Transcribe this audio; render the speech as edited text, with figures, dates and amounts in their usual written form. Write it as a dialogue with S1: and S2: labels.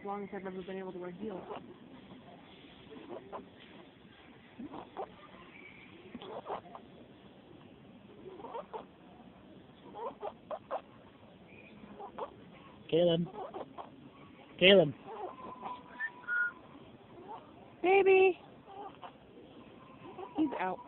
S1: long as I've ever been able to wear heels.
S2: Caleb. Caleb.
S1: Baby! He's out.